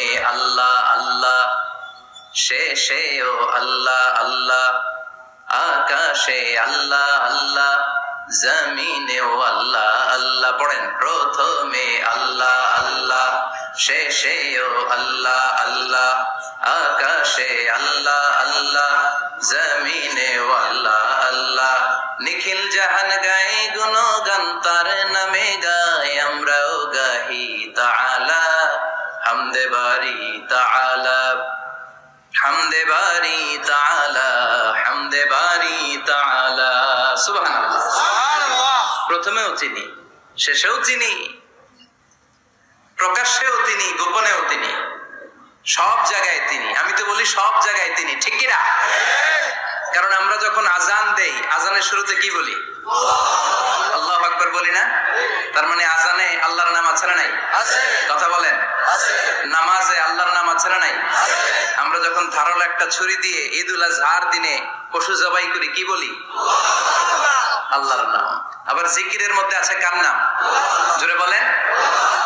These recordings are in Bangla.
প্রথমে আল্লাহ আল্লাহ, শেষেও আল্লাহ আল্লাহ, আকাশে আল্লাহ আল্লাহ, জমিনেও আল্লাহ আল্লাহ। পড়েন, প্রথমে আল্লাহ আল্লাহ, শেষেও আল্লাহ আল্লাহ, আকাশে আল্লাহ আল্লাহ, জমিনেও আল্লাহ আল্লাহ। নিখিল জাহান গায়ে গুণগান, তার নামে গায় আমরাও গাহি তাআলা, হামদে বারি তাআলা, হামদে বারি তাআলা, হামদে বারি তাআলা। সুবহানাল্লাহ। প্রথমেও তিনি, শেষেও তিনি, প্রকাশ্যেও তিনি, গোপনেও তিনি, সব জায়গায় তিনি। আমি তো বলি সব জায়গায় তিনি, ঠিক কিনা? কারণ আমরা যখন আজান দেই, আজানের শুরুতে কি বলি? আল্লাহু আকবার বলি না? তার মানে আজানে আল্লাহর নাম আছে না নাই? কথা বলেন। নামাজে আল্লাহর নাম আছে না নাই? আমরা যখন ধারালো একটা ছুরি দিয়ে ঈদুল আজহার দিনে পশু জবাই করি, কি বলি? আল্লাহর নাম। আবার জিকিরের মধ্যে আছে কার নাম? জোরে বলেন।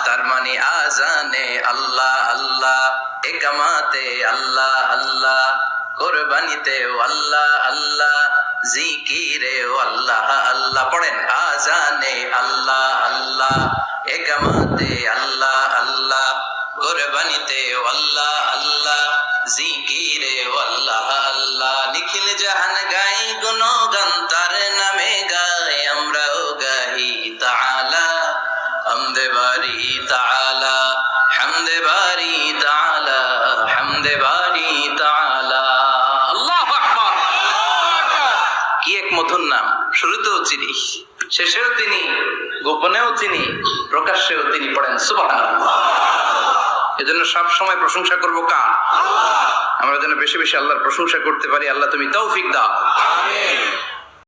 তার মানে আজানে আল্লাহ আল্লাহ, ইকামাতে আল্লাহ আল্লাহ, কুরবানিতেও আল্লাহ আল্লাহ, জিকিরেও আল্লাহ আল্লাহ। পড়েন, আজানে আল্লাহ আল্লাহ, ইকামাতে আল্লাহ আল্লাহ, কুরবানিতেও আল্লাহ আল্লাহ, জিকিরেও আল্লাহ আল্লাহ। নিখিল জাহান গাই গুণগান, তার নামে গায় আমরাও গাহি তাআলা, হামদে বারি তাআলা, হামদে বারি তাআলা, হামদে বারি তাআলা। আল্লাহু আকবার। কি এক মধুর নাম! শুরুতেও তিনি, শেষেও তিনি, গোপনেও তিনি, প্রকাশ্যেও তিনি। পড়েন সুবহানাল্লাহ। এজন্য সব সময় প্রশংসা করব কার? আমরা যেন বেশি বেশি আল্লাহর প্রশংসা করতে পারি। আল্লাহ তুমি তৌফিক দাও। আমিন।